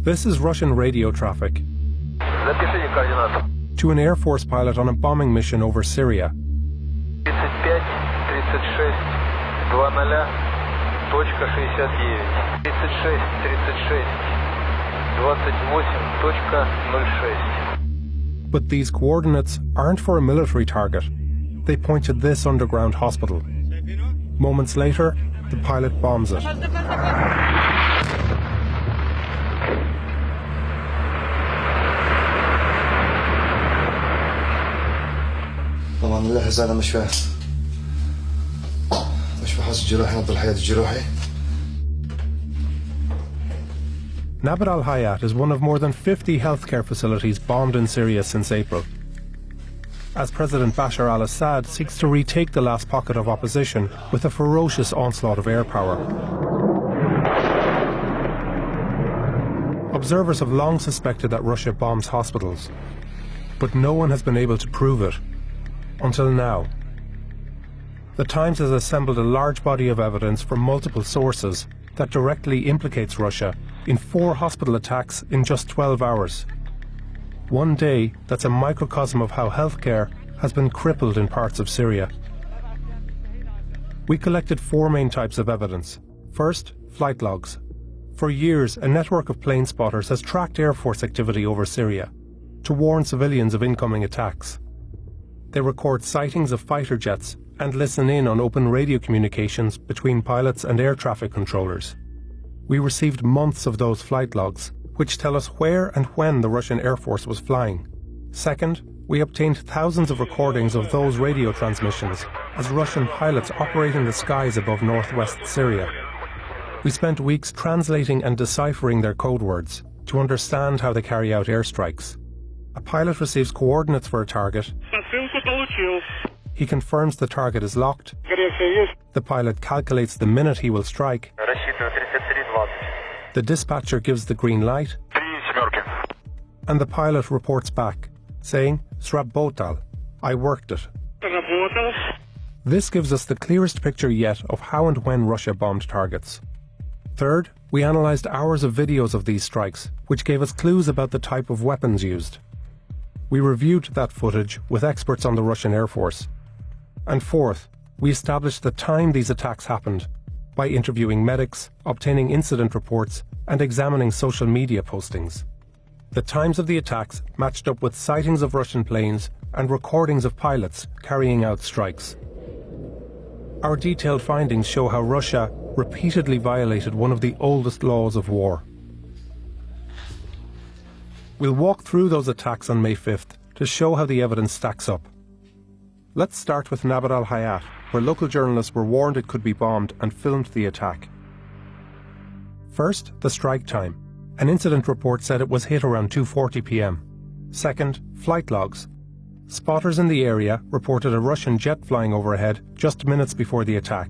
This is Russian radio traffic to an Air Force pilot on a bombing mission over Syria. But these coordinates aren't for a military target. They point to this underground hospital. Moments later, the pilot bombs it. طبعا نلاحظ هذا مشفى حس الجراحي نبض الحياة الجراحي. Nabad al-Hayat is one of more than 50 healthcare facilities bombed in Syria since April. As President Bashar al-Assad seeks to retake the last pocket of opposition with a ferocious onslaught of air power. Observers have long suspected that Russia bombs hospitals, but no one has been able to prove it. Until now. The Times has assembled a large body of evidence from multiple sources that directly implicates Russia in 4 hospital attacks in just 12 hours. One day that's a microcosm of how healthcare has been crippled in parts of Syria. We collected 4 main types of evidence. First, flight logs. For years, a network of plane spotters has tracked Air Force activity over Syria to warn civilians of incoming attacks. They record sightings of fighter jets and listen in on open radio communications between pilots and air traffic controllers. We received months of those flight logs, which tell us where and when the Russian Air Force was flying. Second, we obtained thousands of recordings of those radio transmissions as Russian pilots operate in the skies above northwest Syria. We spent weeks translating and deciphering their code words to understand how they carry out airstrikes. A pilot receives coordinates for a target. He confirms the target is locked. The pilot calculates the minute he will strike. The dispatcher gives the green light. And the pilot reports back, saying, "Srabotal, I worked it." This gives us the clearest picture yet of how and when Russia bombed targets. Third, we analysed hours of videos of these strikes, which gave us clues about the type of weapons used. We reviewed that footage with experts on the Russian Air Force. And fourth, we established the time these attacks happened by interviewing medics, obtaining incident reports, and examining social media postings. The times of the attacks matched up with sightings of Russian planes and recordings of pilots carrying out strikes. Our detailed findings show how Russia repeatedly violated one of the oldest laws of war. We'll walk through those attacks on May 5th to show how the evidence stacks up. Let's start with Nabad al-Hayat, where local journalists were warned it could be bombed and filmed the attack. First, the strike time. An incident report said it was hit around 2:40 p.m. Second, flight logs. Spotters in the area reported a Russian jet flying overhead just minutes before the attack.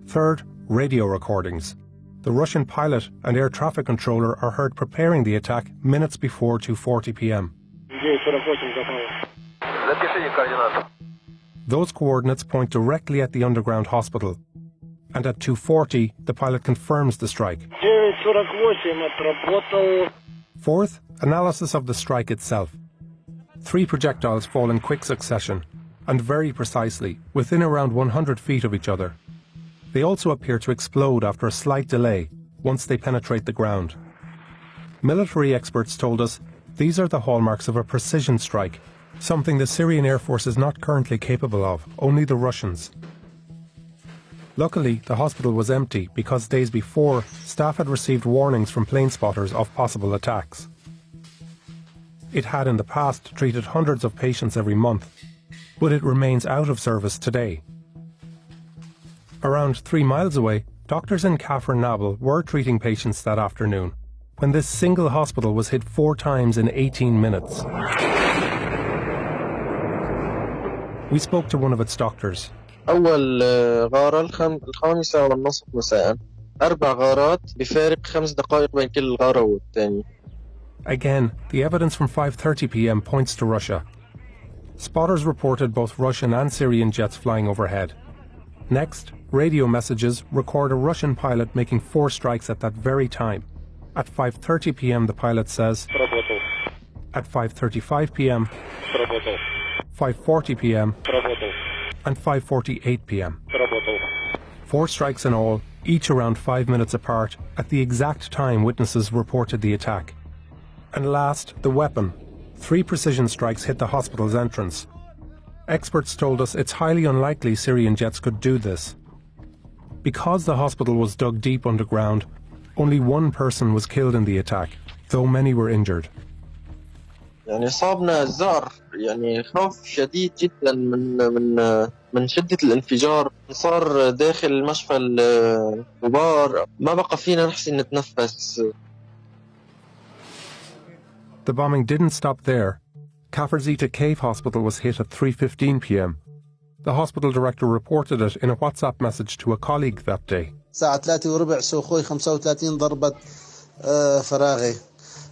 Third, radio recordings. The Russian pilot and air traffic controller are heard preparing the attack minutes before 2:40 p.m. Those coordinates point directly at the underground hospital, and at 2:40 the pilot confirms the strike. Fourth, analysis of the strike itself. 3 projectiles fall in quick succession, and very precisely, within around 100 feet of each other. They also appear to explode after a slight delay once they penetrate the ground. Military experts told us these are the hallmarks of a precision strike, something the Syrian Air Force is not currently capable of, only the Russians. Luckily, the hospital was empty because days before, staff had received warnings from plane spotters of possible attacks. It had in the past treated hundreds of patients every month, but it remains out of service today. Around 3 miles away, doctors in Kafranbel were treating patients that afternoon, when this single hospital was hit 4 times in 18 minutes. We spoke to one of its doctors. أول غارة 5:30 مساء 4 غارات بفارق 5 دقائق بين كل غارة والتاني. Again, the evidence from 5:30 p.m. points to Russia. Spotters reported both Russian and Syrian jets flying overhead. Next, radio messages record a Russian pilot making 4 strikes at that very time. At 5:30 p.m. the pilot says, at 5:35 p.m, 5:40 p.m, and 5:48 p.m. 4 strikes in all, each around 5 minutes apart, at the exact time witnesses reported the attack. And last, the weapon. 3 precision strikes hit the hospital's entrance. Experts told us it's highly unlikely Syrian jets could do this. Because the hospital was dug deep underground, only 1 person was killed in the attack, though many were injured. يعني صابنا الزعر، يعني خوف شديد جدا من شدة الانفجار. صار داخل المشفى الغبار، ما بقى فينا نحسن نتنفس. The bombing didn't stop there. Kafranbel5 hospital was hit at 3:15 p.m. The hospital director reported it in a WhatsApp message to a colleague that day. الساعة 3:15 سوخوي 35 ضربة فراغي.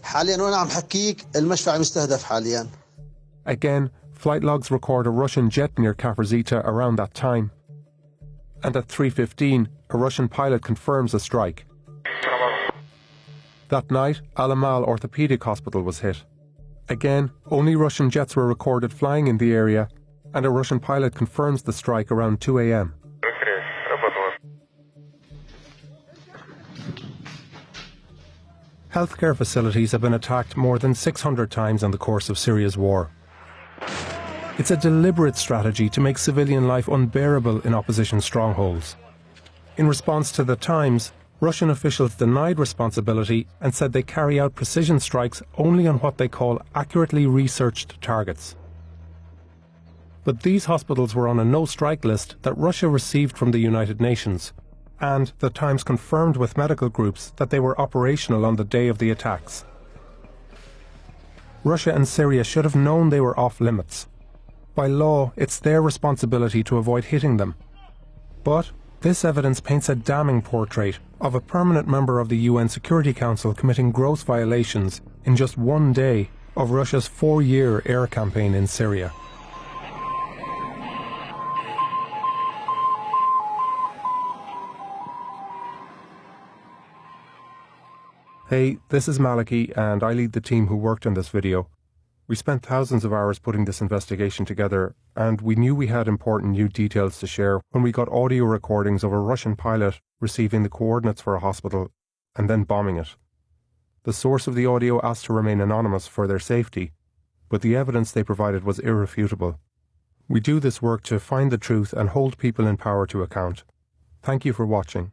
حاليا وانا عم حكيك المشفى عم يستهدف حاليا. Again, flight logs record a Russian jet near Kafranbel5 around that time. And at 3:15, a Russian pilot confirms a strike. That night, Al-Amal Orthopedic Hospital was hit. Again, only Russian jets were recorded flying in the area, and a Russian pilot confirms the strike around 2 a.m. Healthcare facilities have been attacked more than 600 times in the course of Syria's war. It's a deliberate strategy to make civilian life unbearable in opposition strongholds. In response to the Times, Russian officials denied responsibility and said they carry out precision strikes only on what they call accurately researched targets. But these hospitals were on a no-strike list that Russia received from the United Nations, and the Times confirmed with medical groups that they were operational on the day of the attacks. Russia and Syria should have known they were off limits. By law, it's their responsibility to avoid hitting them. But this evidence paints a damning portrait of a permanent member of the UN Security Council committing gross violations in just one day of Russia's 4-year air campaign in Syria. Hey, this is Maliki and I lead the team who worked on this video. We spent thousands of hours putting this investigation together, and we knew we had important new details to share when we got audio recordings of a Russian pilot receiving the coordinates for a hospital and then bombing it. The source of the audio asked to remain anonymous for their safety, but the evidence they provided was irrefutable. We do this work to find the truth and hold people in power to account. Thank you for watching.